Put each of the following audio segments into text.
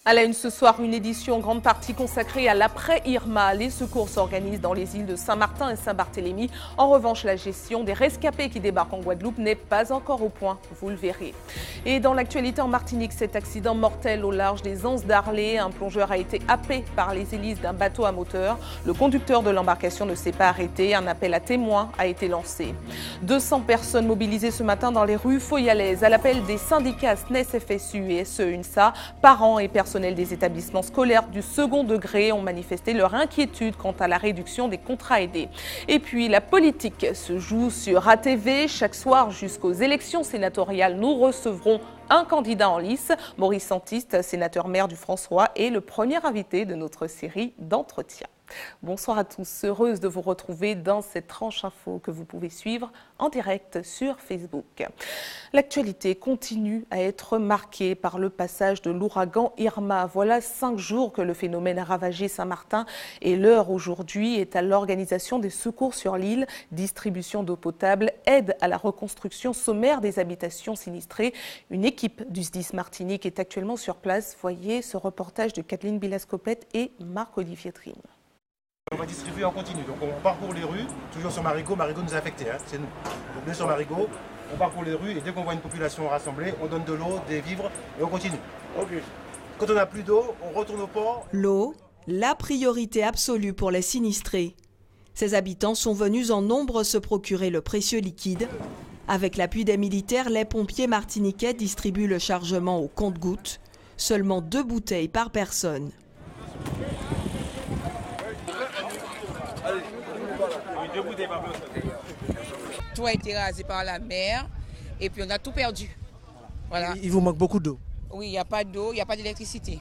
À la une ce soir, une édition en grande partie consacrée à l'après-Irma. Les secours s'organisent dans les îles de Saint-Martin et Saint-Barthélemy. En revanche, la gestion des rescapés qui débarquent en Guadeloupe n'est pas encore au point, vous le verrez. Et dans l'actualité en Martinique, cet accident mortel au large des Anses d'Arlé. Un plongeur a été happé par les hélices d'un bateau à moteur. Le conducteur de l'embarcation ne s'est pas arrêté. Un appel à témoins a été lancé. 200 personnes mobilisées ce matin dans les rues foyalaises à l'appel des syndicats SNES, FSU et SE-UNSA. Parents et personnels des établissements scolaires du second degré ont manifesté leur inquiétude quant à la réduction des contrats aidés. Et puis la politique se joue sur ATV. Chaque soir jusqu'aux élections sénatoriales, nous recevrons un candidat en lice. Maurice Santiste, sénateur maire du François, est le premier invité de notre série d'entretiens. Bonsoir à tous, heureuse de vous retrouver dans cette tranche info que vous pouvez suivre en direct sur Facebook. L'actualité continue à être marquée par le passage de l'ouragan Irma. Voilà 5 jours que le phénomène a ravagé Saint-Martin et l'heure aujourd'hui est à l'organisation des secours sur l'île, distribution d'eau potable, aide à la reconstruction sommaire des habitations sinistrées. Une équipe du SDIS Martinique est actuellement sur place. Voyez ce reportage de Kathleen Bilascopette et Marc-Olivier Trim. On va distribuer en continu, donc on parcourt les rues, toujours sur Marigot. Marigot nous a affectés, hein, c'est nous. Donc on est sur Marigot, on parcourt les rues et dès qu'on voit une population rassemblée, on donne de l'eau, des vivres et on continue. Okay. Quand on n'a plus d'eau, on retourne au port. L'eau, la priorité absolue pour les sinistrés. Ces habitants sont venus en nombre se procurer le précieux liquide. Avec l'appui des militaires, les pompiers martiniquais distribuent le chargement au compte-gouttes. Seulement 2 bouteilles par personne. Tout a été rasé par la mer et puis on a tout perdu. Voilà. Il vous manque beaucoup d'eau? Oui, il n'y a pas d'eau, il n'y a pas d'électricité.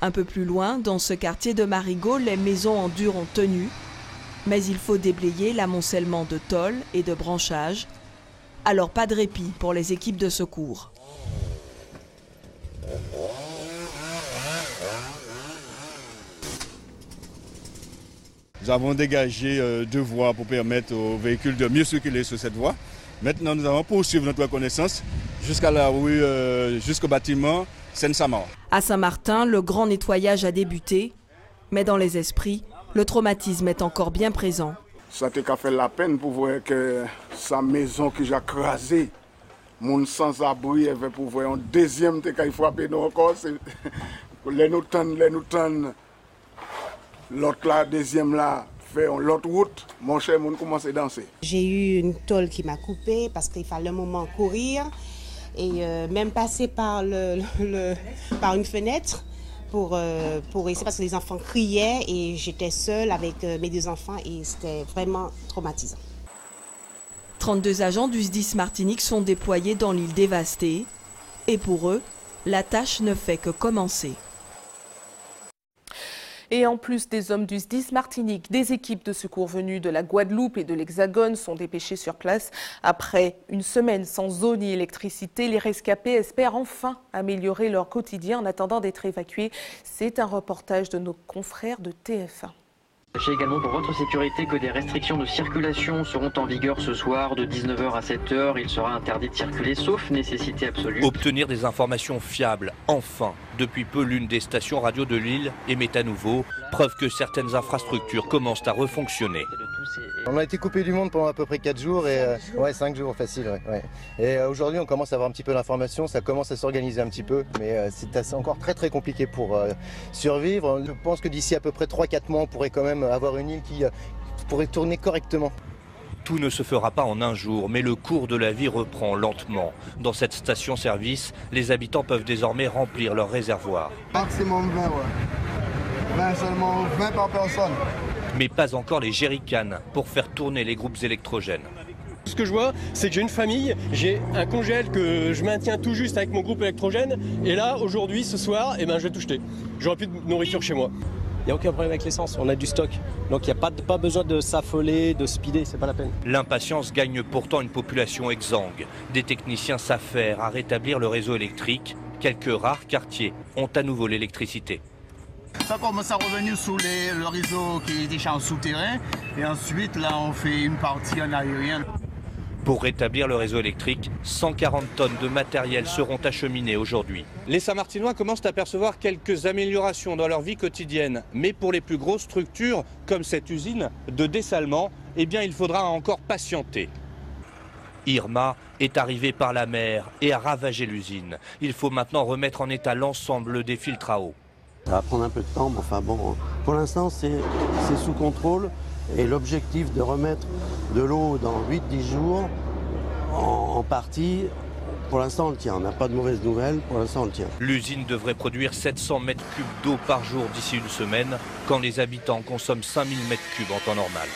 Un peu plus loin, dans ce quartier de Marigot, les maisons en dur ont tenu. Mais il faut déblayer l'amoncellement de tôles et de branchages. Alors pas de répit pour les équipes de secours. Nous avons dégagé 2 voies pour permettre aux véhicules de mieux circuler sur cette voie. Maintenant, nous allons poursuivre notre reconnaissance jusqu'à la rue, jusqu'au bâtiment Seine-Samar. À Saint-Martin, le grand nettoyage a débuté, mais dans les esprits, le traumatisme est encore bien présent. Ça t'a fait la peine pour voir que sa maison qui j'ai crasée, mon sans-abri avait pour voir un deuxième qui a frappé nous encore. Les nous tendent. L'autre là, deuxième là, fait l'autre route, mon cher, on commence à danser. J'ai eu une tôle qui m'a coupé parce qu'il fallait un moment courir et même passer par par une fenêtre pour essayer parce que les enfants criaient et j'étais seule avec mes 2 enfants et c'était vraiment traumatisant. 32 agents du SDIS Martinique sont déployés dans l'île dévastée et pour eux, la tâche ne fait que commencer. Et en plus des hommes du SDIS Martinique, des équipes de secours venues de la Guadeloupe et de l'Hexagone sont dépêchées sur place. Après une semaine sans eau ni électricité, les rescapés espèrent enfin améliorer leur quotidien en attendant d'être évacués. C'est un reportage de nos confrères de TF1. Sachez également pour votre sécurité que des restrictions de circulation seront en vigueur ce soir de 19h à 7h. Il sera interdit de circuler sauf nécessité absolue. Obtenir des informations fiables, enfin. Depuis peu, l'une des stations radio de l'île émet à nouveau, preuve que certaines infrastructures commencent à refonctionner. On a été coupé du monde pendant à peu près 4 jours, et 5 jours facile. Ouais. Et aujourd'hui, on commence à avoir un petit peu d'informations, ça commence à s'organiser un petit peu, mais c'est encore très compliqué pour survivre. Je pense que d'ici à peu près 3-4 mois, on pourrait quand même avoir une île qui pourrait tourner correctement. Tout ne se fera pas en un jour, mais le cours de la vie reprend lentement. Dans cette station-service, les habitants peuvent désormais remplir leurs réservoirs. Maximum 20, ouais. 20 seulement, 20 par personne. Mais pas encore les jerrycans pour faire tourner les groupes électrogènes. Ce que je vois, c'est que j'ai une famille, j'ai un congèle que je maintiens tout juste avec mon groupe électrogène. Et là, aujourd'hui, ce soir, je vais tout jeter. J'aurai plus de nourriture chez moi. Il n'y a aucun problème avec l'essence, on a du stock. Donc il n'y a pas besoin de s'affoler, de speeder, c'est pas la peine. L'impatience gagne pourtant une population exsangue. Des techniciens s'affairent à rétablir le réseau électrique. Quelques rares quartiers ont à nouveau l'électricité. Ça commence à revenir sous le réseau qui est déjà en souterrain. Et ensuite, là, on fait une partie en aérien. Pour rétablir le réseau électrique, 140 tonnes de matériel seront acheminées aujourd'hui. Les Saint-Martinois commencent à percevoir quelques améliorations dans leur vie quotidienne. Mais pour les plus grosses structures, comme cette usine de dessalement, eh bien, il faudra encore patienter. Irma est arrivée par la mer et a ravagé l'usine. Il faut maintenant remettre en état l'ensemble des filtres à eau. Ça va prendre un peu de temps, mais enfin bon, pour l'instant c'est sous contrôle et l'objectif de remettre de l'eau dans 8-10 jours en partie, pour l'instant on le tient. On n'a pas de mauvaises nouvelles, pour l'instant on le tient. L'usine devrait produire 700 mètres cubes d'eau par jour d'ici une semaine, quand les habitants consomment 5000 mètres cubes en temps normal.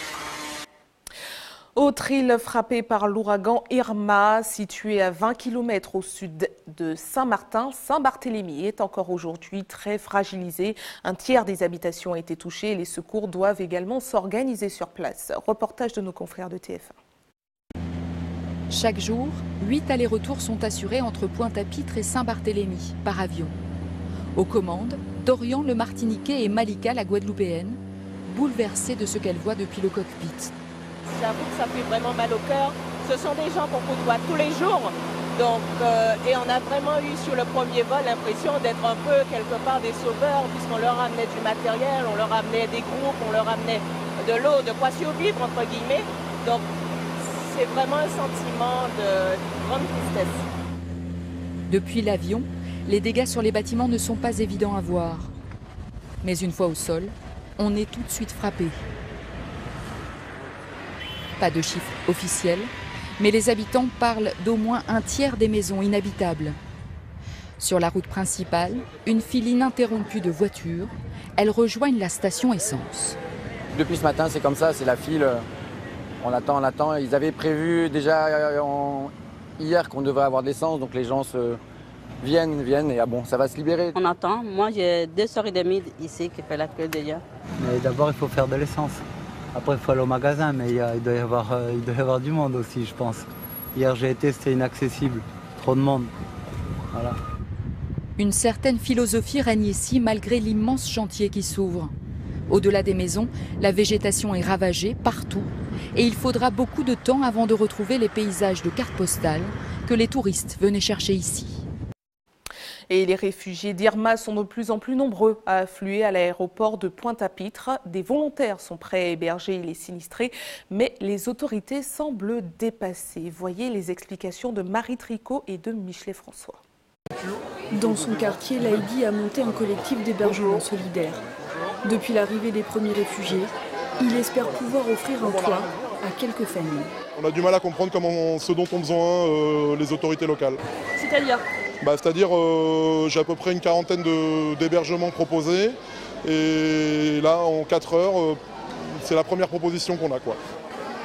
Autre île frappée par l'ouragan Irma, située à 20 km au sud de Saint-Martin, Saint-Barthélemy est encore aujourd'hui très fragilisée. Un tiers des habitations a été touché et les secours doivent également s'organiser sur place. Reportage de nos confrères de TF1. Chaque jour, 8 allers-retours sont assurés entre Pointe-à-Pitre et Saint-Barthélemy par avion. Aux commandes, Dorian le Martiniquais et Malika la Guadeloupéenne, bouleversée de ce qu'elle voit depuis le cockpit. J'avoue que ça fait vraiment mal au cœur. Ce sont des gens qu'on côtoie tous les jours. Donc, et on a vraiment eu sur le premier vol l'impression d'être un peu quelque part des sauveurs, puisqu'on leur amenait du matériel, on leur amenait des groupes, on leur amenait de l'eau, de quoi survivre entre guillemets. Donc c'est vraiment un sentiment de grande tristesse. Depuis l'avion, les dégâts sur les bâtiments ne sont pas évidents à voir. Mais une fois au sol, on est tout de suite frappé. Pas de chiffres officiels, mais les habitants parlent d'au moins un tiers des maisons inhabitables. Sur la route principale, une file ininterrompue de voitures. Elles rejoignent la station essence. Depuis ce matin, c'est comme ça, c'est la file. On attend. Ils avaient prévu déjà hier qu'on devrait avoir de l'essence, donc les gens viennent et bon, ça va se libérer. On attend. Moi, j'ai 2h30 ici qui fait la queue déjà. Mais d'abord, il faut faire de l'essence. Après, il faut aller au magasin, mais il doit y avoir du monde aussi, je pense. Hier, j'ai été, c'était inaccessible. Trop de monde. Voilà. Une certaine philosophie règne ici malgré l'immense chantier qui s'ouvre. Au-delà des maisons, la végétation est ravagée partout et il faudra beaucoup de temps avant de retrouver les paysages de cartes postales que les touristes venaient chercher ici. Et les réfugiés d'Irma sont de plus en plus nombreux à affluer à l'aéroport de Pointe-à-Pitre. Des volontaires sont prêts à héberger les sinistrés, mais les autorités semblent dépassées. Voyez les explications de Marie Tricot et de Michelet François. Dans son quartier, l'Aïdi a monté un collectif d'hébergement solidaire. Depuis l'arrivée des premiers réfugiés, il espère pouvoir offrir un toit à quelques familles. On a du mal à comprendre ce dont ont besoin les autorités locales. C'est-à-dire C'est-à-dire, j'ai à peu près une quarantaine d'hébergements proposés. Et là, en 4 heures, c'est la première proposition qu'on a, quoi.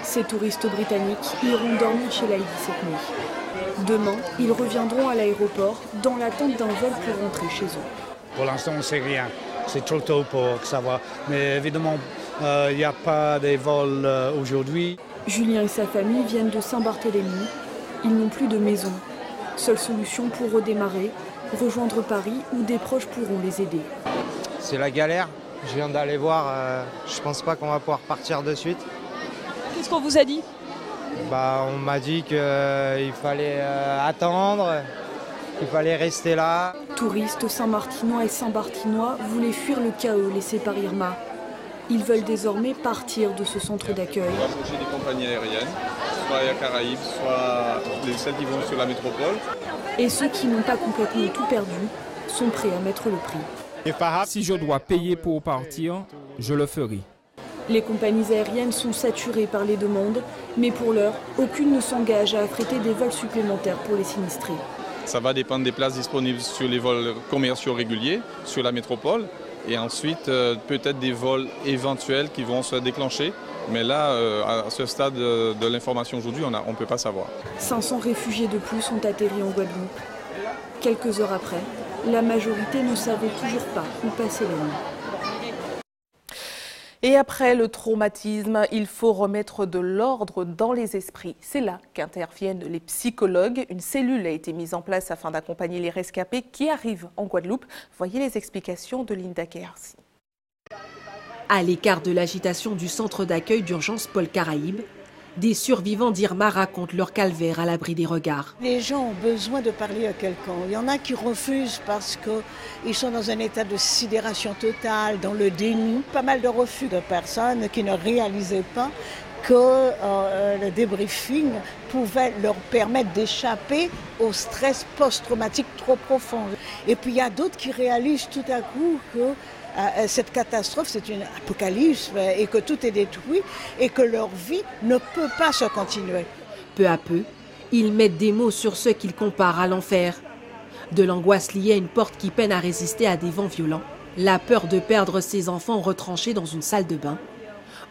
Ces touristes britanniques iront dormir chez l'Aïdi cette nuit. Demain, ils reviendront à l'aéroport dans l'attente d'un vol pour rentrer chez eux. Pour l'instant, on ne sait rien. C'est trop tôt pour savoir. Mais évidemment, il n'y a pas de vols aujourd'hui. Julien et sa famille viennent de Saint-Barthélemy. Ils n'ont plus de maison. Seule solution pour redémarrer, rejoindre Paris où des proches pourront les aider. C'est la galère. Je viens d'aller voir. Je pense pas qu'on va pouvoir partir de suite. Qu'est-ce qu'on vous a dit ? On m'a dit qu'il fallait attendre, qu'il fallait rester là. Touristes saint-martinois et saint-barthinois voulaient fuir le chaos laissé par Irma. Ils veulent désormais partir de ce centre d'accueil. On va approcher des compagnies aériennes, soit Air Caraïbes, soit celles qui vont sur la métropole. Et ceux qui n'ont pas complètement tout perdu sont prêts à mettre le prix. Si je dois payer pour partir, je le ferai. Les compagnies aériennes sont saturées par les demandes, mais pour l'heure, aucune ne s'engage à affréter des vols supplémentaires pour les sinistrés. Ça va dépendre des places disponibles sur les vols commerciaux réguliers, sur la métropole, et ensuite peut-être des vols éventuels qui vont se déclencher. Mais là, à ce stade de l'information aujourd'hui, on ne peut pas savoir. 500 réfugiés de plus ont atterri en Guadeloupe. Quelques heures après, la majorité ne savait toujours pas où passer la nuit. Et après le traumatisme, il faut remettre de l'ordre dans les esprits. C'est là qu'interviennent les psychologues. Une cellule a été mise en place afin d'accompagner les rescapés qui arrivent en Guadeloupe. Voyez les explications de Linda Keharsi. À l'écart de l'agitation du centre d'accueil d'urgence Paul Caraïbes, Des survivants d'Irma racontent leur calvaire à l'abri des regards. Les gens ont besoin de parler à quelqu'un. Il y en a qui refusent parce qu'ils sont dans un état de sidération totale, dans le déni. Pas mal de refus de personnes qui ne réalisaient pas que le débriefing pouvait leur permettre d'échapper au stress post-traumatique trop profond. Et puis il y a d'autres qui réalisent tout à coup que cette catastrophe, c'est une apocalypse et que tout est détruit et que leur vie ne peut pas se continuer. Peu à peu, ils mettent des mots sur ce qu'ils comparent à l'enfer. De l'angoisse liée à une porte qui peine à résister à des vents violents, la peur de perdre ses enfants retranchés dans une salle de bain.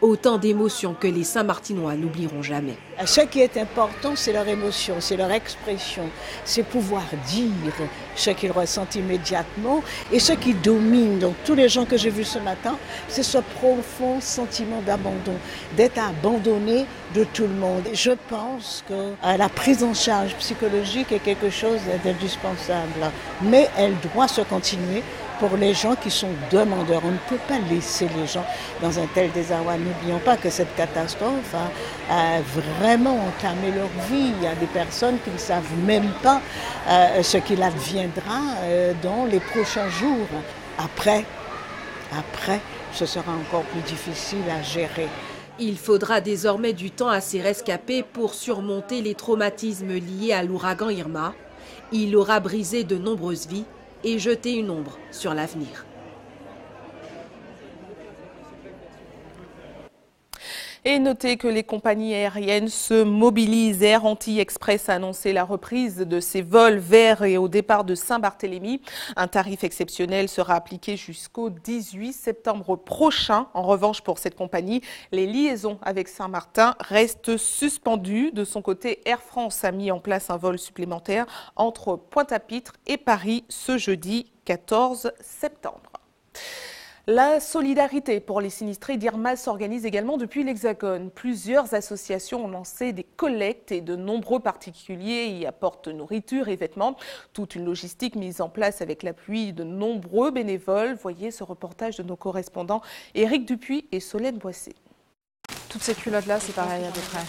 Autant d'émotions que les Saint-Martinois n'oublieront jamais. Ce qui est important, c'est leur émotion, c'est leur expression, c'est pouvoir dire ce qu'ils ressentent immédiatement et ce qui domine. Donc tous les gens que j'ai vus ce matin, c'est ce profond sentiment d'abandon, d'être abandonné de tout le monde. Je pense que la prise en charge psychologique est quelque chose d'indispensable, mais elle doit se continuer pour les gens qui sont demandeurs. On ne peut pas laisser les gens dans un tel désarroi. N'oublions pas que cette catastrophe a vraiment entamé leur vie. Il y a des personnes qui ne savent même pas ce qu'il adviendra dans les prochains jours. Après, ce sera encore plus difficile à gérer. Il faudra désormais du temps à ces rescapés pour surmonter les traumatismes liés à l'ouragan Irma. Il aura brisé de nombreuses vies et jeter une ombre sur l'avenir. Et notez que les compagnies aériennes se mobilisent. Air Antilles Express a annoncé la reprise de ses vols vers et au départ de Saint-Barthélemy. Un tarif exceptionnel sera appliqué jusqu'au 18 septembre prochain. En revanche, pour cette compagnie, les liaisons avec Saint-Martin restent suspendues. De son côté, Air France a mis en place un vol supplémentaire entre Pointe-à-Pitre et Paris ce jeudi 14 septembre. La solidarité pour les sinistrés d'Irma s'organise également depuis l'Hexagone. Plusieurs associations ont lancé des collectes et de nombreux particuliers y apportent nourriture et vêtements. Toute une logistique mise en place avec l'appui de nombreux bénévoles. Voyez ce reportage de nos correspondants Éric Dupuis et Solène Boissé. Toutes ces culottes-là, c'est pareil à peu près.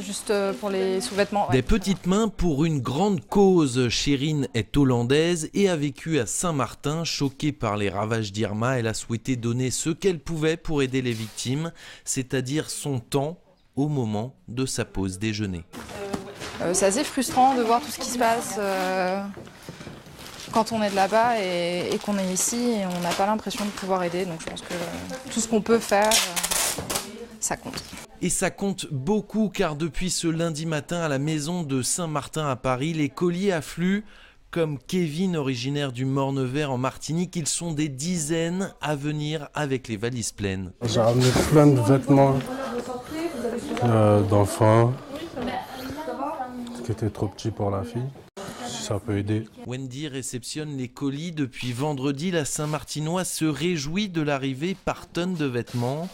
Juste pour les sous-vêtements. Ouais. Des petites mains pour une grande cause. Chérine est hollandaise et a vécu à Saint-Martin. Choquée par les ravages d'Irma, elle a souhaité donner ce qu'elle pouvait pour aider les victimes, c'est-à-dire son temps au moment de sa pause déjeuner. C'est assez frustrant de voir tout ce qui se passe quand on est de là-bas et qu'on est ici et on n'a pas l'impression de pouvoir aider. Donc je pense que tout ce qu'on peut faire, ça compte. Et ça compte beaucoup car depuis ce lundi matin à la maison de Saint-Martin à Paris, les colis affluent. Comme Kevin, originaire du Morne-Vert en Martinique, ils sont des dizaines à venir avec les valises pleines. J'ai ramené plein de vêtements d'enfants qui étaient trop petits pour la fille. Ça peut aider. Wendy réceptionne les colis depuis vendredi. La Saint-Martinoise se réjouit de l'arrivée par tonnes de vêtements.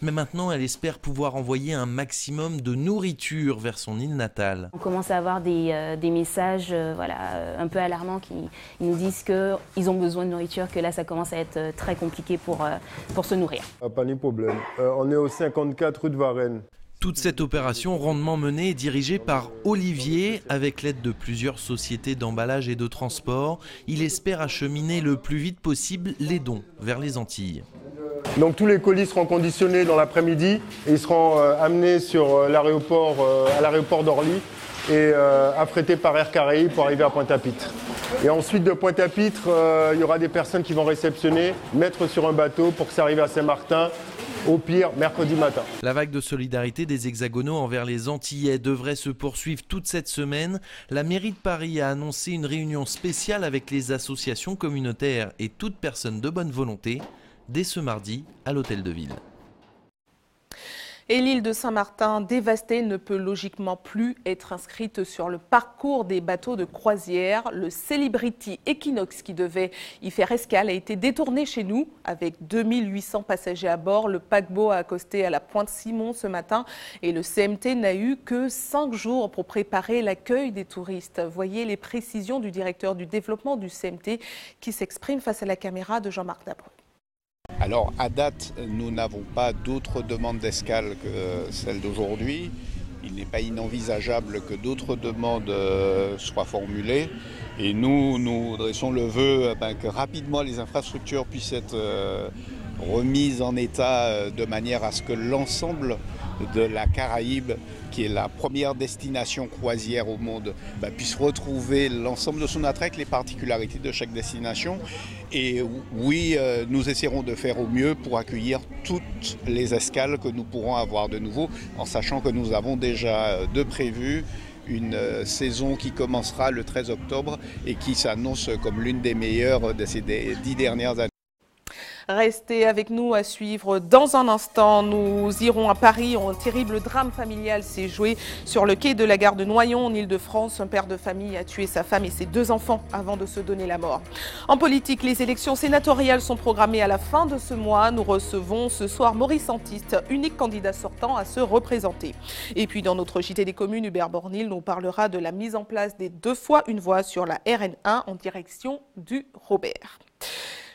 Mais maintenant, elle espère pouvoir envoyer un maximum de nourriture vers son île natale. On commence à avoir des messages un peu alarmants qui nous disent qu'ils ont besoin de nourriture, que là, ça commence à être très compliqué pour se nourrir. Pas de problème. On est au 54 rue de Varennes. Toute cette opération rondement menée est dirigée par Olivier. Avec l'aide de plusieurs sociétés d'emballage et de transport, il espère acheminer le plus vite possible les dons vers les Antilles. Donc tous les colis seront conditionnés dans l'après-midi et ils seront amenés sur l'aéroport, à l'aéroport d'Orly et affrétés par Air Caraïbes pour arriver à Pointe-à-Pitre. Et ensuite de Pointe-à-Pitre, il y aura des personnes qui vont réceptionner, mettre sur un bateau pour que ça arrive à Saint-Martin. Au pire, mercredi matin. La vague de solidarité des hexagonaux envers les Antillais devrait se poursuivre toute cette semaine. La mairie de Paris a annoncé une réunion spéciale avec les associations communautaires et toute personne de bonne volonté dès ce mardi à l'hôtel de ville. Et l'île de Saint-Martin, dévastée, ne peut logiquement plus être inscrite sur le parcours des bateaux de croisière. Le Celebrity Equinox qui devait y faire escale a été détourné chez nous. Avec 2800 passagers à bord, le paquebot a accosté à la Pointe-Simon ce matin et le CMT n'a eu que 5 jours pour préparer l'accueil des touristes. Voyez les précisions du directeur du développement du CMT qui s'exprime face à la caméra de Jean-Marc Dabreu. Alors à date, nous n'avons pas d'autres demandes d'escale que celle d'aujourd'hui. Il n'est pas inenvisageable que d'autres demandes soient formulées. Et nous dressons le vœu que rapidement les infrastructures puissent être remises en état de manière à ce que l'ensemble de la Caraïbe, qui est la première destination croisière au monde, puisse retrouver l'ensemble de son attrait, les particularités de chaque destination. Et oui, nous essaierons de faire au mieux pour accueillir toutes les escales que nous pourrons avoir de nouveau, en sachant que nous avons déjà de prévues une saison qui commencera le 13 octobre et qui s'annonce comme l'une des meilleures de ces 10 dernières années. Restez avec nous à suivre dans un instant. Nous irons à Paris. Un terrible drame familial s'est joué sur le quai de la gare de Noyon en Ile-de-France. Un père de famille a tué sa femme et ses 2 enfants avant de se donner la mort. En politique, les élections sénatoriales sont programmées à la fin de ce mois. Nous recevons ce soir Maurice Antiste, unique candidat sortant à se représenter. Et puis dans notre JT des communes, Hubert Bornil nous parlera de la mise en place des 2 fois 1 voix sur la RN1 en direction du Robert.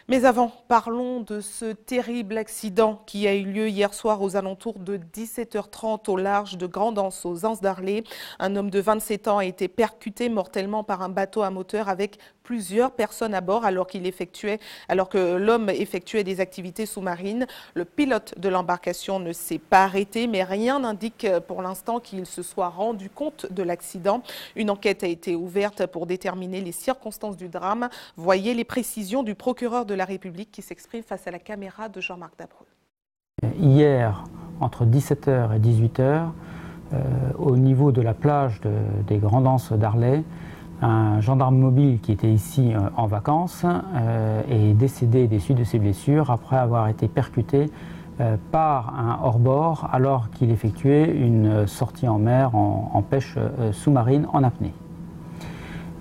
Mais avant, parlons de ce terrible accident qui a eu lieu hier soir aux alentours de 17h30 au large de Grand'Anse, aux Anses d'Arlay. Un homme de 27 ans a été percuté mortellement par un bateau à moteur avec plusieurs personnes à bord alors que l'homme effectuait des activités sous-marines. Le pilote de l'embarcation ne s'est pas arrêté, mais rien n'indique pour l'instant qu'il se soit rendu compte de l'accident. Une enquête a été ouverte pour déterminer les circonstances du drame. Voyez les précisions du procureur de la République qui s'exprime face à la caméra de Jean-Marc Dabreu. Hier, entre 17h et 18h, au niveau de la plage des Grand'Anses d'Arlay, un gendarme mobile qui était ici en vacances est décédé des suites de ses blessures après avoir été percuté par un hors-bord alors qu'il effectuait une sortie en mer en pêche sous-marine en apnée.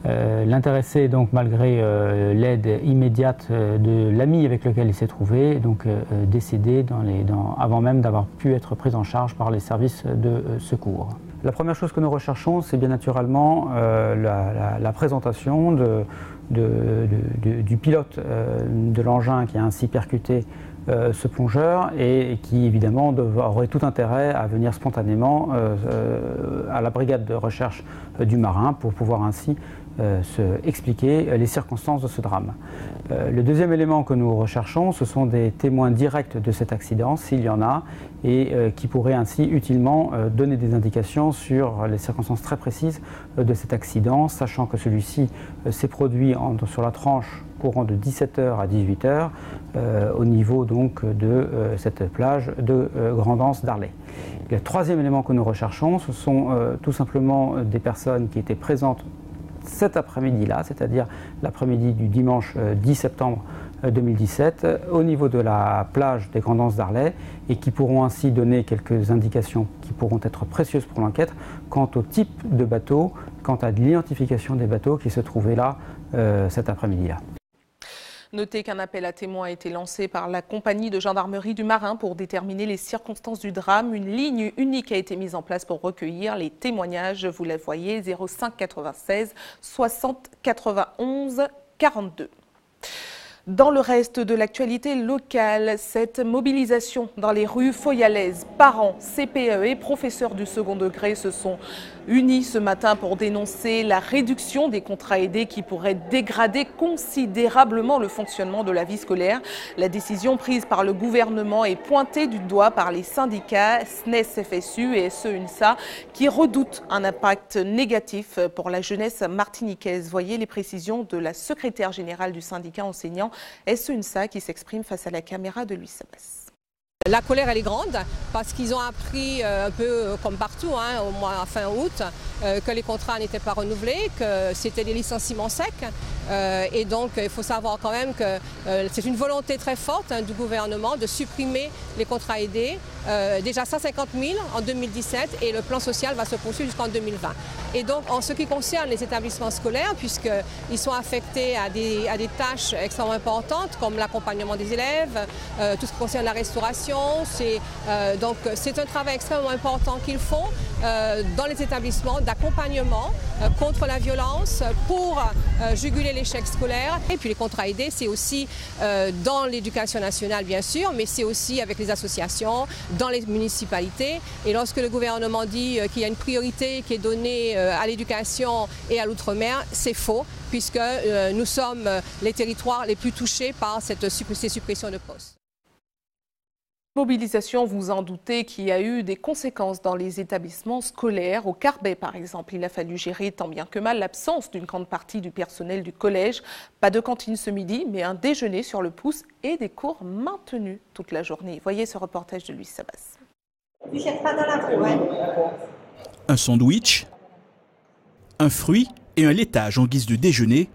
L'intéressé, donc, malgré l'aide immédiate de l'ami avec lequel il s'est trouvé, donc décédé avant même d'avoir pu être pris en charge par les services de secours. La première chose que nous recherchons, c'est bien naturellement la présentation du pilote de l'engin qui a ainsi percuté ce plongeur et qui évidemment aurait tout intérêt à venir spontanément à la brigade de recherche du marin pour pouvoir ainsi expliquer les circonstances de ce drame. Le deuxième élément que nous recherchons, ce sont des témoins directs de cet accident, s'il y en a, et qui pourraient ainsi utilement donner des indications sur les circonstances très précises de cet accident, sachant que celui-ci s'est produit sur la tranche courant de 17h à 18h au niveau donc de cette plage de Grand'Anse d'Arlay. Le troisième élément que nous recherchons, ce sont tout simplement des personnes qui étaient présentes cet après-midi-là, c'est-à-dire l'après-midi du dimanche 10 septembre 2017, au niveau de la plage des Grand'Anses d'Arlay et qui pourront ainsi donner quelques indications qui pourront être précieuses pour l'enquête quant au type de bateau, quant à l'identification des bateaux qui se trouvaient là cet après-midi-là. Notez qu'un appel à témoins a été lancé par la compagnie de gendarmerie du Marin pour déterminer les circonstances du drame. Une ligne unique a été mise en place pour recueillir les témoignages. Vous la voyez, 05 96 60 91 42. Dans le reste de l'actualité locale, cette mobilisation dans les rues foyalaises, parents, CPE et professeurs du second degré se sont unis ce matin pour dénoncer la réduction des contrats aidés qui pourrait dégrader considérablement le fonctionnement de la vie scolaire. La décision prise par le gouvernement est pointée du doigt par les syndicats SNES, FSU et SE-UNSA qui redoutent un impact négatif pour la jeunesse martiniquaise. Voyez les précisions de la secrétaire générale du syndicat enseignant SE-UNSA qui s'exprime face à la caméra de Louis Sabas. La colère, elle est grande parce qu'ils ont appris un peu comme partout au mois fin août que les contrats n'étaient pas renouvelés, que c'était des licenciements secs. Et donc il faut savoir quand même que c'est une volonté très forte du gouvernement de supprimer les contrats aidés. Déjà 150 000 en 2017 et le plan social va se poursuivre jusqu'en 2020. Et donc en ce qui concerne les établissements scolaires, puisqu'ils sont affectés à des tâches extrêmement importantes comme l'accompagnement des élèves, tout ce qui concerne la restauration, donc c'est un travail extrêmement important qu'ils font. dans les établissements d'accompagnement contre la violence pour juguler l'échec scolaire. Et puis les contrats aidés, c'est aussi dans l'éducation nationale bien sûr, mais c'est aussi avec les associations, dans les municipalités. Et lorsque le gouvernement dit qu'il y a une priorité qui est donnée à l'éducation et à l'outre-mer, c'est faux, puisque nous sommes les territoires les plus touchés par ces suppressions de postes. Mobilisation, vous en doutez, qui a eu des conséquences dans les établissements scolaires. Au Carbet, par exemple, il a fallu gérer tant bien que mal l'absence d'une grande partie du personnel du collège. Pas de cantine ce midi, mais un déjeuner sur le pouce et des cours maintenus toute la journée. Voyez ce reportage de Louis Sabas. Un sandwich, un fruit et un laitage en guise de déjeuner,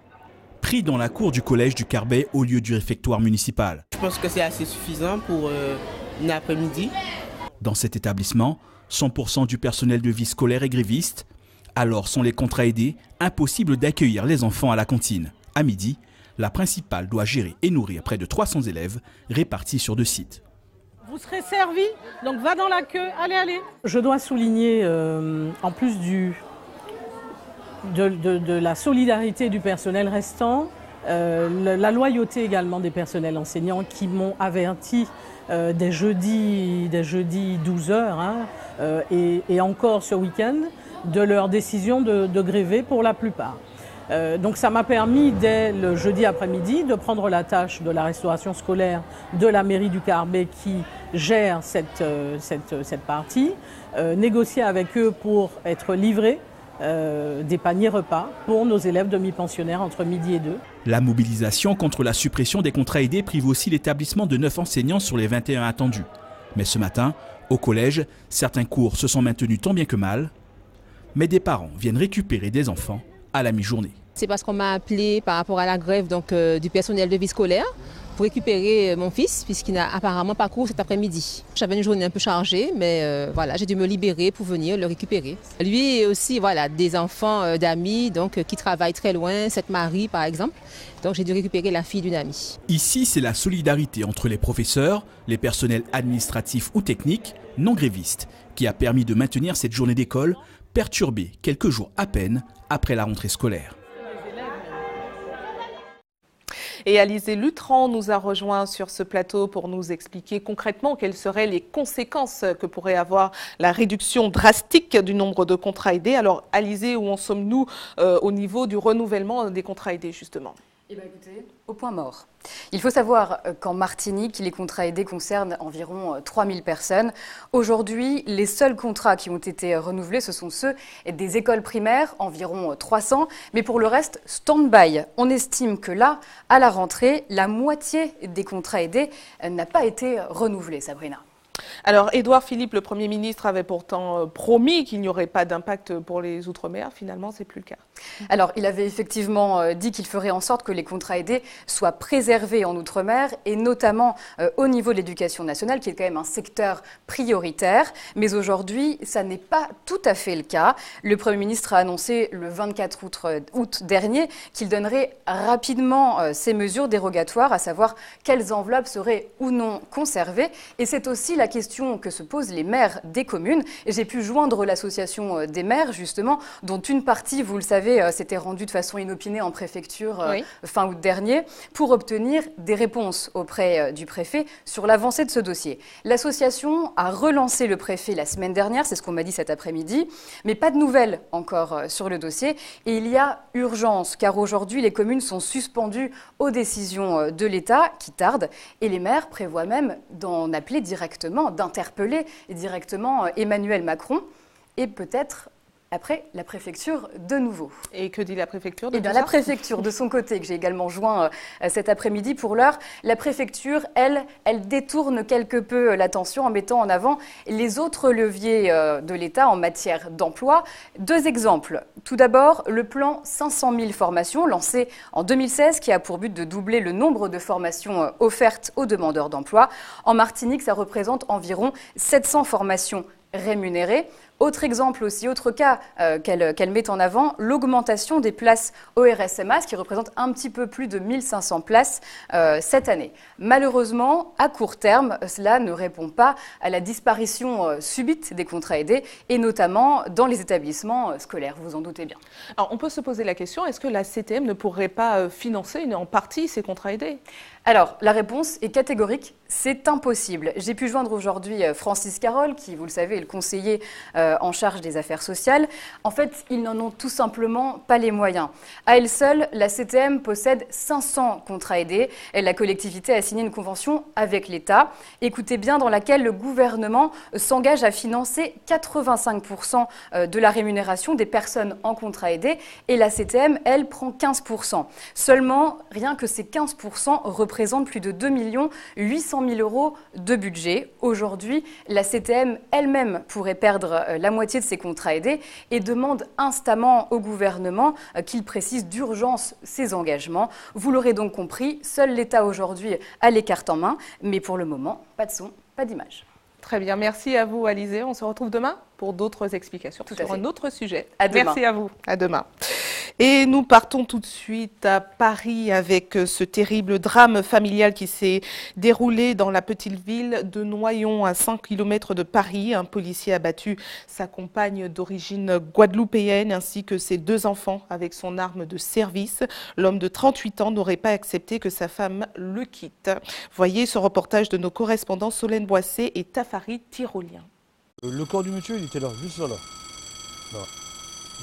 pris dans la cour du collège du Carbet au lieu du réfectoire municipal. Je pense que c'est assez suffisant pour une après-midi. Dans cet établissement, 100% du personnel de vie scolaire est gréviste. Alors sont les contrats aidés, impossible d'accueillir les enfants à la cantine. À midi, la principale doit gérer et nourrir près de 300 élèves répartis sur 2 sites. Vous serez servi, donc va dans la queue, allez. Je dois souligner, en plus de la solidarité du personnel restant, la loyauté également des personnels enseignants qui m'ont averti des jeudis 12h et encore ce week-end de leur décision de gréver pour la plupart. Donc ça m'a permis dès le jeudi après-midi de prendre la tâche de la restauration scolaire de la mairie du Carbet qui gère cette partie, négocier avec eux pour être livrés des paniers repas pour nos élèves demi-pensionnaires entre midi et 2. La mobilisation contre la suppression des contrats aidés prive aussi l'établissement de 9 enseignants sur les 21 attendus. Mais ce matin, au collège, certains cours se sont maintenus tant bien que mal, mais des parents viennent récupérer des enfants à la mi-journée. C'est parce qu'on m'a appelé par rapport à la grève du personnel de vie scolaire pour récupérer mon fils, puisqu'il n'a apparemment pas cours cet après-midi. J'avais une journée un peu chargée, mais voilà, j'ai dû me libérer pour venir le récupérer. Lui et aussi des enfants d'amis qui travaillent très loin, cette Marie par exemple. Donc j'ai dû récupérer la fille d'une amie. Ici, c'est la solidarité entre les professeurs, les personnels administratifs ou techniques, non grévistes, qui a permis de maintenir cette journée d'école perturbée quelques jours à peine après la rentrée scolaire. Et Alizé Lutran nous a rejoint sur ce plateau pour nous expliquer concrètement quelles seraient les conséquences que pourrait avoir la réduction drastique du nombre de contrats aidés. Alors Alizé, où en sommes-nous au niveau du renouvellement des contrats aidés justement ? Eh bien écoutez, au point mort. Il faut savoir qu'en Martinique, les contrats aidés concernent environ 3000 personnes. Aujourd'hui, les seuls contrats qui ont été renouvelés, ce sont ceux des écoles primaires, environ 300. Mais pour le reste, stand-by. On estime que là, à la rentrée, la moitié des contrats aidés n'a pas été renouvelée, Sabrina. Alors, Édouard Philippe, le Premier ministre, avait pourtant promis qu'il n'y aurait pas d'impact pour les Outre-mer. Finalement, ce n'est plus le cas. Alors, il avait effectivement dit qu'il ferait en sorte que les contrats aidés soient préservés en Outre-mer et notamment au niveau de l'éducation nationale, qui est quand même un secteur prioritaire. Mais aujourd'hui, ça n'est pas tout à fait le cas. Le Premier ministre a annoncé le 24 août dernier qu'il donnerait rapidement ces mesures dérogatoires, à savoir quelles enveloppes seraient ou non conservées. Et c'est aussi la question que se posent les maires des communes. Et j'ai pu joindre l'association des maires, justement, dont une partie, vous le savez, s'était rendue de façon inopinée en préfecture fin août dernier, pour obtenir des réponses auprès du préfet sur l'avancée de ce dossier. L'association a relancé le préfet la semaine dernière, c'est ce qu'on m'a dit cet après-midi, mais pas de nouvelles encore sur le dossier. Et il y a urgence, car aujourd'hui, les communes sont suspendues aux décisions de l'État, qui tardent, et les maires prévoient même d'en appeler directement, d'interpeller directement Emmanuel Macron, et peut-être après la préfecture de nouveau. Et que dit la préfecture de tout ça ? La préfecture de son côté, que j'ai également joint cet après-midi pour l'heure, la préfecture, elle détourne quelque peu l'attention en mettant en avant les autres leviers de l'État en matière d'emploi. 2 exemples. Tout d'abord, le plan 500 000 formations lancé en 2016 qui a pour but de doubler le nombre de formations offertes aux demandeurs d'emploi. En Martinique, ça représente environ 700 formations rémunérés. Autre exemple aussi, autre cas qu'elle met en avant, l'augmentation des places au RSMA, ce qui représente un petit peu plus de 1500 places cette année. Malheureusement, à court terme, cela ne répond pas à la disparition subite des contrats aidés, et notamment dans les établissements scolaires, vous en doutez bien. Alors, on peut se poser la question, est-ce que la CTM ne pourrait pas financer en partie ces contrats aidés ? Alors, la réponse est catégorique, c'est impossible. J'ai pu joindre aujourd'hui Francis Carole, qui, vous le savez, est le conseiller en charge des affaires sociales. En fait, ils n'en ont tout simplement pas les moyens. À elle seule, la CTM possède 500 contrats aidés et la collectivité a signé une convention avec l'État. Écoutez bien, dans laquelle le gouvernement s'engage à financer 85% de la rémunération des personnes en contrat aidé et la CTM, elle, prend 15%. Seulement, rien que ces 15% représentent plus de 2 800 000 € de budget. Aujourd'hui, la CTM elle-même pourrait perdre la moitié de ses contrats aidés et demande instamment au gouvernement qu'il précise d'urgence ses engagements. Vous l'aurez donc compris, seul l'État aujourd'hui a les cartes en main, mais pour le moment, pas de son, pas d'image. Très bien, merci à vous Alizée. On se retrouve demain pour d'autres explications sur un autre sujet. À demain. Merci à vous, à demain. Et nous partons tout de suite à Paris avec ce terrible drame familial qui s'est déroulé dans la petite ville de Noyon, à 5 km de Paris. Un policier a battu sa compagne d'origine guadeloupéenne ainsi que ses 2 enfants avec son arme de service. L'homme de 38 ans n'aurait pas accepté que sa femme le quitte. Voyez ce reportage de nos correspondants Solène Boissé et Tafari Tyrolien. Le corps du monsieur, il était là, juste là.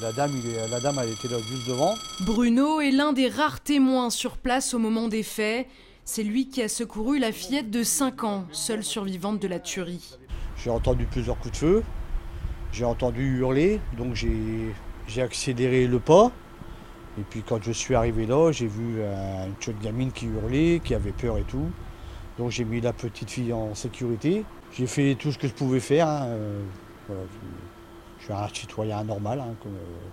La dame, elle était là juste devant. Bruno est l'un des rares témoins sur place au moment des faits. C'est lui qui a secouru la fillette de 5 ans, seule survivante de la tuerie. J'ai entendu plusieurs coups de feu, j'ai entendu hurler, donc j'ai accéléré le pas. Et puis quand je suis arrivé là, j'ai vu une jeune gamine qui hurlait, qui avait peur et tout. Donc j'ai mis la petite fille en sécurité. J'ai fait tout ce que je pouvais faire. Voilà, je suis un citoyen normal.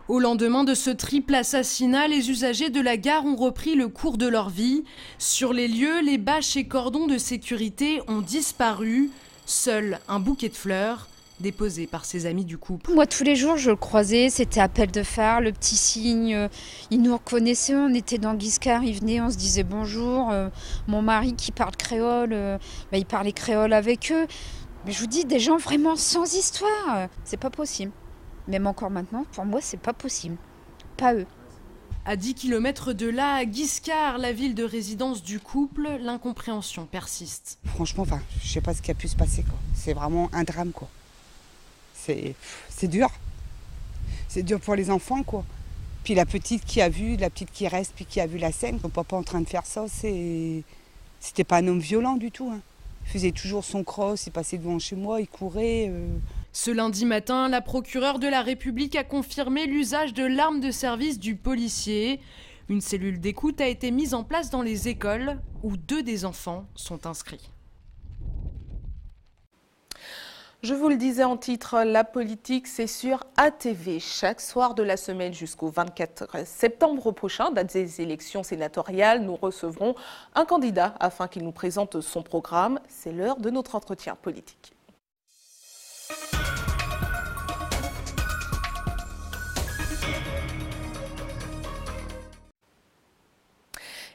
Au lendemain de ce triple assassinat, les usagers de la gare ont repris le cours de leur vie. Sur les lieux, les bâches et cordons de sécurité ont disparu. Seul un bouquet de fleurs déposé par ses amis du couple. Moi, tous les jours, je le croisais, c'était appel de phare, le petit signe. Il nous reconnaissait, on était dans Guiscard, il venait, on se disait bonjour. Mon mari qui parle créole, il parlait créole avec eux. Mais je vous dis, des gens vraiment sans histoire, c'est pas possible. Même encore maintenant, pour moi, c'est pas possible. Pas eux. À 10 km de là, à Guiscard, la ville de résidence du couple, l'incompréhension persiste. Franchement, je sais pas ce qui a pu se passer, quoi. C'est vraiment un drame, quoi. C'est dur. C'est dur pour les enfants, quoi. Puis la petite qui a vu, la petite qui reste, puis qui a vu la scène, son papa en train de faire ça, c'était pas un homme violent du tout. Il faisait toujours son cross, il passait devant chez moi, il courait. Ce lundi matin, la procureure de la République a confirmé l'usage de l'arme de service du policier. Une cellule d'écoute a été mise en place dans les écoles où 2 des enfants sont inscrits. Je vous le disais en titre, la politique, c'est sur ATV. Chaque soir de la semaine jusqu'au 24 septembre prochain, date des élections sénatoriales, nous recevrons un candidat afin qu'il nous présente son programme. C'est l'heure de notre entretien politique.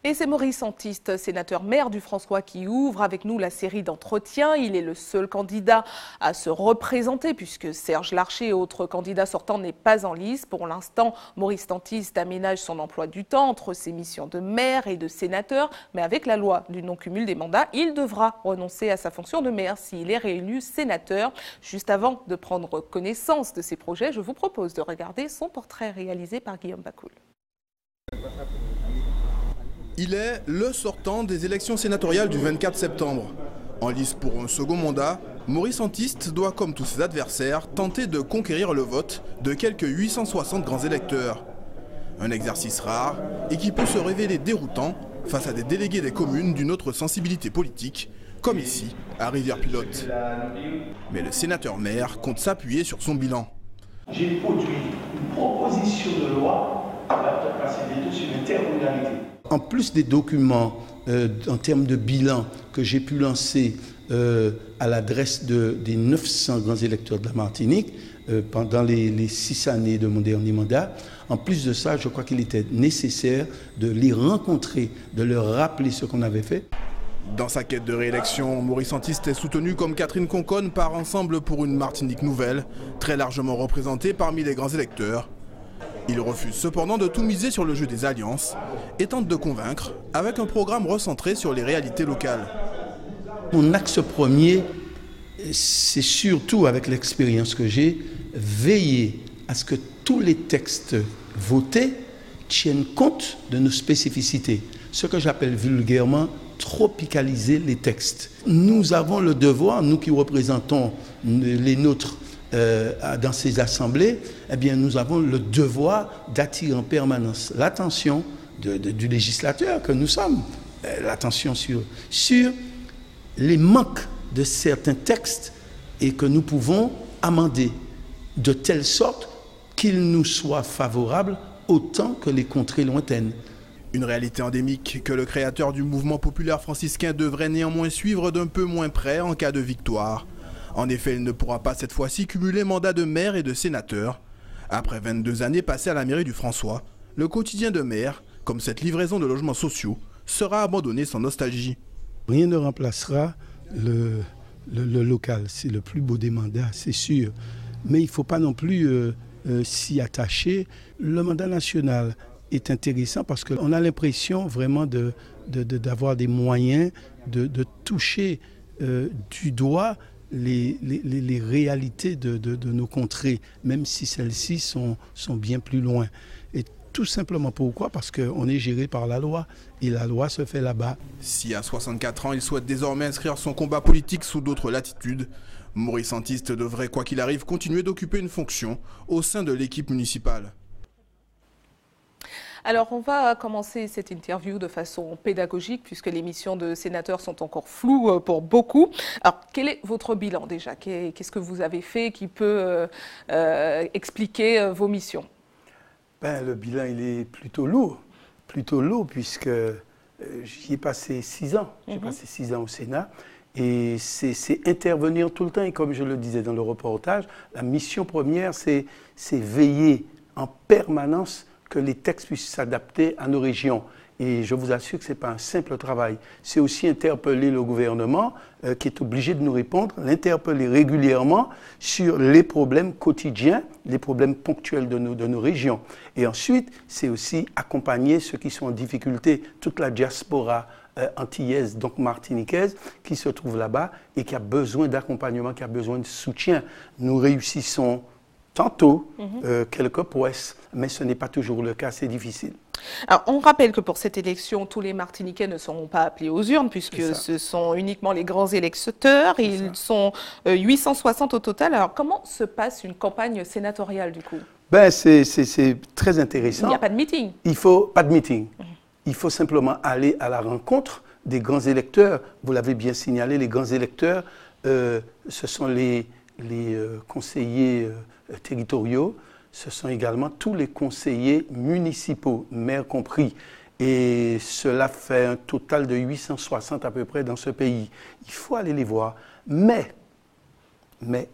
Et c'est Maurice Antiste, sénateur maire du François, qui ouvre avec nous la série d'entretiens. Il est le seul candidat à se représenter puisque Serge Larcher, autre candidat sortant, n'est pas en lice. Pour l'instant, Maurice Antiste aménage son emploi du temps entre ses missions de maire et de sénateur. Mais avec la loi du non-cumul des mandats, il devra renoncer à sa fonction de maire s'il est réélu sénateur. Juste avant de prendre connaissance de ses projets, je vous propose de regarder son portrait réalisé par Guillaume Bacoul. Il est le sortant des élections sénatoriales du 24 septembre. En lice pour un second mandat, Maurice Antiste doit, comme tous ses adversaires, tenter de conquérir le vote de quelques 860 grands électeurs. Un exercice rare et qui peut se révéler déroutant face à des délégués des communes d'une autre sensibilité politique, comme ici, à Rivière-Pilote. Mais le sénateur-maire compte s'appuyer sur son bilan. J'ai produit une proposition de loi sur l'intercommunalité. En plus des documents en termes de bilan que j'ai pu lancer à l'adresse des 900 grands électeurs de la Martinique pendant les 6 années de mon dernier mandat. En plus de ça, je crois qu'il était nécessaire de les rencontrer, de leur rappeler ce qu'on avait fait. Dans sa quête de réélection, Maurice Antiste est soutenu comme Catherine Conconne par Ensemble pour une Martinique nouvelle, très largement représenté parmi les grands électeurs. Il refuse cependant de tout miser sur le jeu des alliances et tente de convaincre avec un programme recentré sur les réalités locales. Mon axe premier, c'est surtout avec l'expérience que j'ai, veiller à ce que tous les textes votés tiennent compte de nos spécificités, ce que j'appelle vulgairement tropicaliser les textes. Nous avons le devoir, nous qui représentons les nôtres dans ces assemblées, eh bien, nous avons le devoir d'attirer en permanence l'attention du législateur que nous sommes, l'attention sur les manques de certains textes et que nous pouvons amender de telle sorte qu'ils nous soient favorables autant que les contrées lointaines. Une réalité endémique que le créateur du mouvement populaire franciscain devrait néanmoins suivre d'un peu moins près en cas de victoire. En effet, il ne pourra pas cette fois-ci cumuler mandat de maire et de sénateur. Après 22 années passées à la mairie du François, le quotidien de maire, comme cette livraison de logements sociaux, sera abandonné sans nostalgie. Rien ne remplacera le local. C'est le plus beau des mandats, c'est sûr. Mais il ne faut pas non plus s'y attacher. Le mandat national est intéressant parce qu'on a l'impression vraiment d'avoir des moyens de toucher du doigt les réalités de nos contrées, même si celles-ci sont bien plus loin. Et tout simplement pourquoi? Parce qu'on est géré par la loi et la loi se fait là-bas. Si à 64 ans, il souhaite désormais inscrire son combat politique sous d'autres latitudes, Maurice Antiste devrait, quoi qu'il arrive, continuer d'occuper une fonction au sein de l'équipe municipale. Alors, on va commencer cette interview de façon pédagogique puisque les missions de sénateurs sont encore floues pour beaucoup. Alors, quel est votre bilan déjà? Qu'est-ce que vous avez fait qui peut expliquer vos missions? Le bilan, il est plutôt lourd puisque j'y ai passé 6 ans. J'ai passé 6 ans au Sénat. Et c'est intervenir tout le temps. Et comme je le disais dans le reportage, la mission première, c'est veiller en permanence que les textes puissent s'adapter à nos régions. Et je vous assure que ce n'est pas un simple travail. C'est aussi interpeller le gouvernement qui est obligé de nous répondre, l'interpeller régulièrement sur les problèmes quotidiens, les problèmes ponctuels de nos régions. Et ensuite, c'est aussi accompagner ceux qui sont en difficulté, toute la diaspora antillaise, donc martiniquaise, qui se trouve là-bas et qui a besoin d'accompagnement, qui a besoin de soutien. Nous réussissons tantôt quelques prouesses, mais ce n'est pas toujours le cas, c'est difficile. Alors, on rappelle que pour cette élection, tous les Martiniquais ne seront pas appelés aux urnes puisque ce sont uniquement les grands électeurs. Ils sont 860 au total. Alors, comment se passe une campagne sénatoriale du coup? C'est très intéressant. Il n'y a pas de meeting. Pas de meeting. Il faut simplement aller à la rencontre des grands électeurs. Vous l'avez bien signalé, les grands électeurs, ce sont les conseillers territoriaux, ce sont également tous les conseillers municipaux, maires compris. Et cela fait un total de 860 à peu près dans ce pays. Il faut aller les voir. Mais il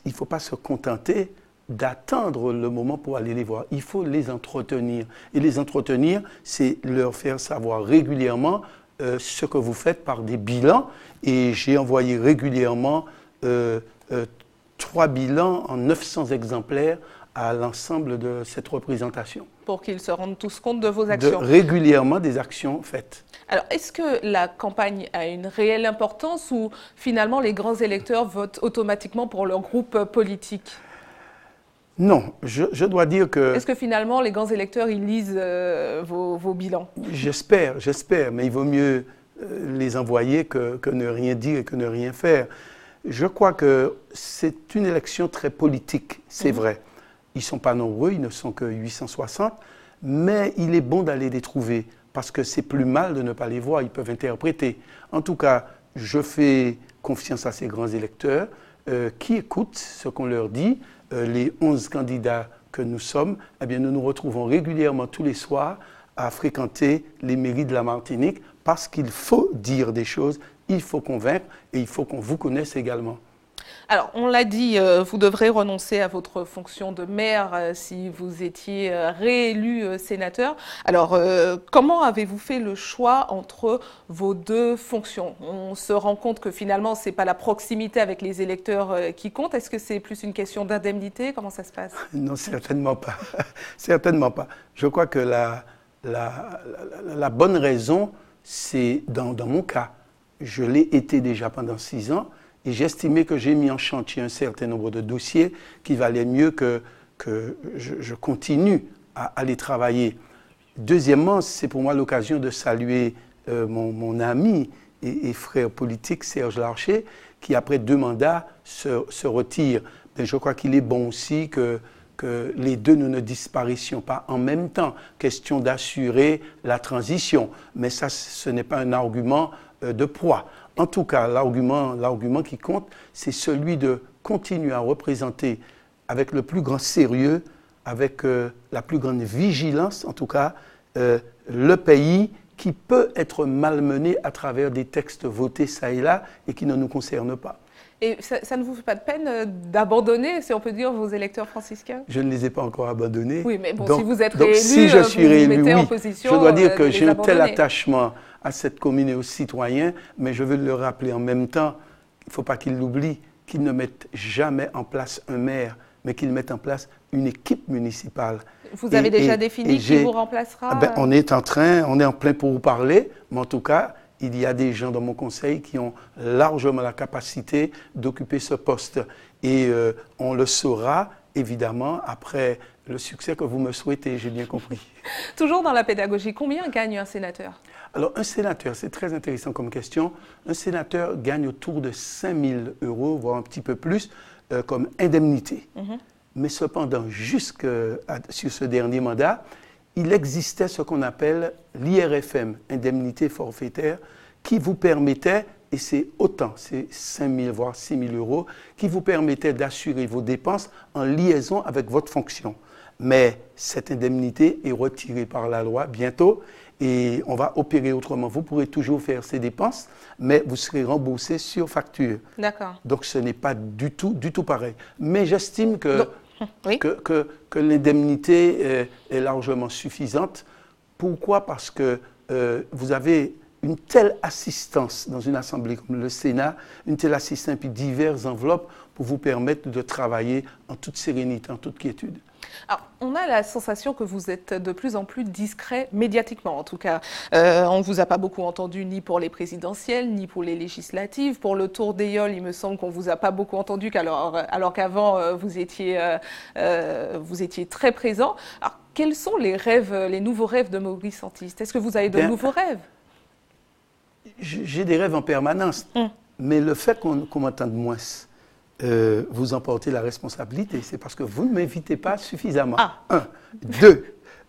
ne faut pas se contenter d'attendre le moment pour aller les voir. Il faut les entretenir. Et les entretenir, c'est leur faire savoir régulièrement ce que vous faites par des bilans. Et j'ai envoyé régulièrement 3 bilans en 900 exemplaires à l'ensemble de cette représentation. Pour qu'ils se rendent tous compte de vos actions. Régulièrement des actions faites. Alors, est-ce que la campagne a une réelle importance ou finalement les grands électeurs votent automatiquement pour leur groupe politique? Non, je dois dire que... Est-ce que finalement les grands électeurs, ils lisent vos bilans? J'espère, mais il vaut mieux les envoyer que ne rien dire et que ne rien faire. Je crois que c'est une élection très politique, c'est vrai. Ils ne sont pas nombreux, ils ne sont que 860, mais il est bon d'aller les trouver parce que c'est plus mal de ne pas les voir, ils peuvent interpréter. En tout cas, je fais confiance à ces grands électeurs qui écoutent ce qu'on leur dit. Les 11 candidats que nous sommes, eh bien, nous nous retrouvons régulièrement tous les soirs à fréquenter les mairies de la Martinique parce qu'il faut dire des choses, il faut convaincre et il faut qu'on vous connaisse également. Alors, on l'a dit, vous devrez renoncer à votre fonction de maire si vous étiez réélu sénateur. Alors, comment avez-vous fait le choix entre vos deux fonctions? On se rend compte que finalement, ce n'est pas la proximité avec les électeurs qui compte. Est-ce que c'est plus une question d'indemnité? Comment ça se passe? Non, certainement pas. Certainement pas. Je crois que la bonne raison, c'est dans mon cas. Je l'ai été déjà pendant 6 ans. Et j'estimais que j'ai mis en chantier un certain nombre de dossiers qui valaient mieux que je continue à les travailler. Deuxièmement, c'est pour moi l'occasion de saluer mon ami et frère politique Serge Larcher, qui après 2 mandats se retire. Mais je crois qu'il est bon aussi que les deux nous ne disparissions pas en même temps. Question d'assurer la transition. Mais ça, ce n'est pas un argument de poids. En tout cas, l'argument qui compte, c'est celui de continuer à représenter avec le plus grand sérieux, avec la plus grande vigilance, en tout cas, le pays qui peut être malmené à travers des textes votés ça et là et qui ne nous concernent pas. Et ça ne vous fait pas de peine d'abandonner, si on peut dire, vos électeurs franciscains? Je ne les ai pas encore abandonnés. Oui, mais bon, donc, si vous êtes réélu, si je suis réélu, vous mettez en oui, position je dois dire que j'ai un abandonner. tel attachement à cette commune et aux citoyens, mais je veux le rappeler en même temps, il ne faut pas qu'ils l'oublient, qu'ils ne mettent jamais en place un maire, mais qu'ils mettent en place une équipe municipale. Vous avez déjà défini qui vous remplacera? On est en plein pour vous parler, mais en tout cas, il y a des gens dans mon conseil qui ont largement la capacité d'occuper ce poste. Et on le saura, évidemment, après le succès que vous me souhaitez, j'ai bien compris. Toujours dans la pédagogie, combien gagne un sénateur? Alors, un sénateur, c'est très intéressant comme question. Un sénateur gagne autour de 5 000 €, voire un petit peu plus, comme indemnité. Mais cependant, jusque sur ce dernier mandat, il existait ce qu'on appelle l'IRFM, indemnité forfaitaire, qui vous permettait, et c'est autant, c'est 5 000 voire 6 000 €, qui vous permettait d'assurer vos dépenses en liaison avec votre fonction. Mais cette indemnité est retirée par la loi bientôt et on va opérer autrement. Vous pourrez toujours faire ces dépenses, mais vous serez remboursé sur facture. D'accord. Donc ce n'est pas du tout pareil. Mais j'estime que l'indemnité est largement suffisante. Pourquoi? Parce que vous avez une telle assistance dans une assemblée comme le Sénat, une telle assistance et puis diverses enveloppes pour vous permettre de travailler en toute sérénité, en toute quiétude. Alors, on a la sensation que vous êtes de plus en plus discret, médiatiquement en tout cas. On ne vous a pas beaucoup entendu ni pour les présidentielles, ni pour les législatives. Pour le Tour d'Ailleul, il me semble qu'on ne vous a pas beaucoup entendu, alors qu'avant, vous étiez très présent. Alors, quels sont les nouveaux rêves de Maurice Santiste? Est-ce que vous avez de nouveaux rêves? J'ai des rêves en permanence, mais le fait qu'on m'entende moins, vous emportez la responsabilité, c'est parce que vous ne m'invitez pas suffisamment. Un.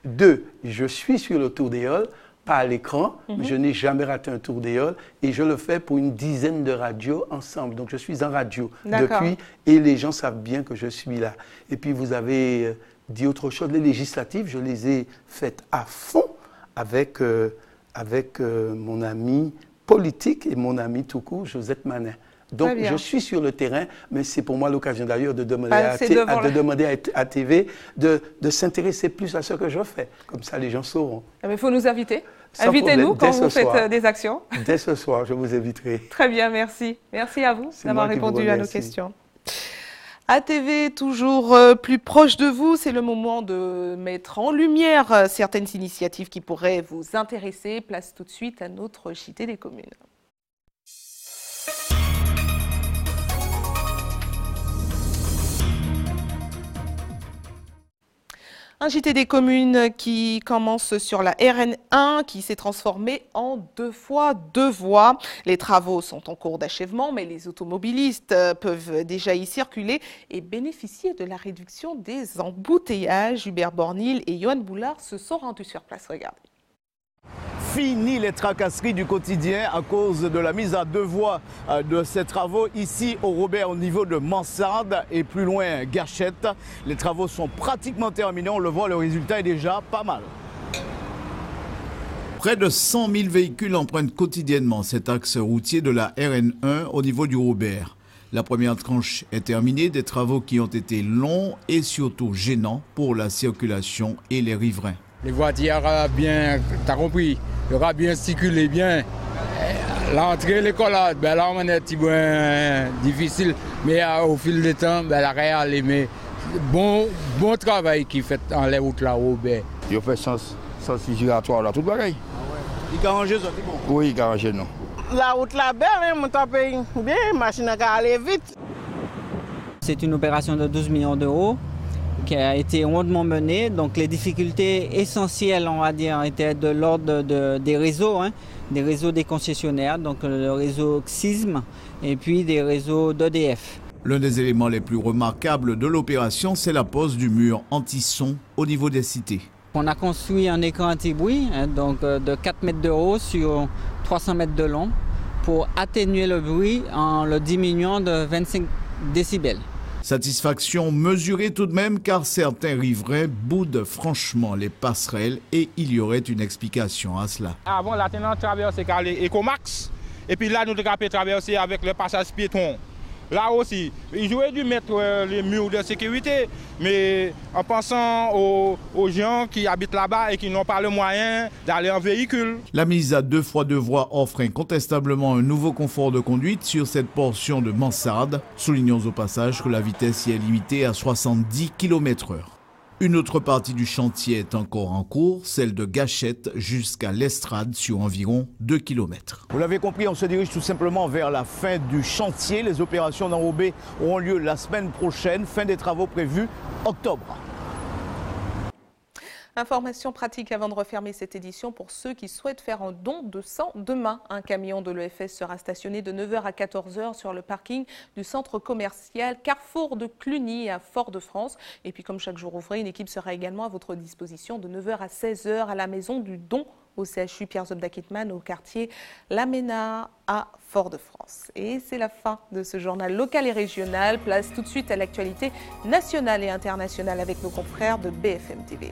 Deux, je suis sur le Tour d'Ailleul, pas à l'écran, mais je n'ai jamais raté un Tour d'Ailleul et je le fais pour une dizaine de radios ensemble. Donc je suis en radio depuis et les gens savent bien que je suis là. Et puis vous avez dit autre chose, les législatives, je les ai faites à fond avec mon ami politique et mon ami tout court, Josette Manin. Donc, je suis sur le terrain, mais c'est pour moi l'occasion d'ailleurs de demander à TV de s'intéresser plus à ce que je fais. Comme ça, les gens sauront. Mais il faut nous inviter. Invitez-nous quand vous faites des actions. Dès ce soir, je vous inviterai. Très bien, merci. Merci à vous d'avoir répondu à nos questions. ATV, toujours plus proche de vous, c'est le moment de mettre en lumière certaines initiatives qui pourraient vous intéresser. Place tout de suite à notre JT des communes. Un JT des communes qui commence sur la RN1 qui s'est transformée en 2 fois 2 voies. Les travaux sont en cours d'achèvement, mais les automobilistes peuvent déjà y circuler et bénéficier de la réduction des embouteillages. Hubert Bornil et Johan Boulard se sont rendus sur place. Regardez. Fini les tracasseries du quotidien à cause de la mise à 2 voies de ces travaux ici au Robert au niveau de Mansarde et plus loin Gachette. Les travaux sont pratiquement terminés, on le voit, le résultat est déjà pas mal. Près de 100 000 véhicules empruntent quotidiennement cet axe routier de la RN1 au niveau du Robert. La première tranche est terminée, des travaux qui ont été longs et surtout gênants pour la circulation et les riverains. Les voitures auront bien, t'as compris, il aura bien circulé bien. L'entrée, l'école, ben là, on est un petit peu difficile, mais au fil du temps, ben, la réalité, mais bon travail qui fait en les routes là, Robert. Il fait sens giratoire là, tout pareil. Il a arrangé ça, c'est bon? Oui, il a arrangé, non. La route là, belle, mon temps paye bien, machine à aller vite. C'est une opération de 12 millions d'euros qui a été rondement menée. Donc les difficultés essentielles, on va dire, étaient de l'ordre des réseaux, des réseaux des concessionnaires, donc le réseau XISM et puis des réseaux d'EDF. L'un des éléments les plus remarquables de l'opération, c'est la pose du mur anti-son au niveau des cités. On a construit un écran anti-bruit donc de 4 mètres de haut sur 300 mètres de long pour atténuer le bruit en le diminuant de 25 décibels. Satisfaction mesurée tout de même car certains riverains boudent franchement les passerelles et il y aurait une explication à cela. Avant, la tenante traversée par les Ecomax et puis là, nous devons traverser avec le passage piéton. Là aussi, ils auraient dû mettre les murs de sécurité, mais en pensant aux gens qui habitent là-bas et qui n'ont pas le moyen d'aller en véhicule. La mise à 2x2 voies offre incontestablement un nouveau confort de conduite sur cette portion de mansarde. Soulignons au passage que la vitesse y est limitée à 70 km/h. Une autre partie du chantier est encore en cours, celle de Gachette jusqu'à l'Estrade sur environ 2 km. Vous l'avez compris, on se dirige tout simplement vers la fin du chantier. Les opérations d'enrobé auront lieu la semaine prochaine, fin des travaux prévus octobre. Information pratique avant de refermer cette édition pour ceux qui souhaitent faire un don de sang demain. Un camion de l'EFS sera stationné de 9h à 14h sur le parking du centre commercial Carrefour de Cluny à Fort-de-France. Et puis comme chaque jour ouvré, une équipe sera également à votre disposition de 9h à 16h à la maison du don au CHU Pierre Zobda Kittmann au quartier L'Aména à Fort-de-France. Et c'est la fin de ce journal local et régional. Place tout de suite à l'actualité nationale et internationale avec nos confrères de BFM TV.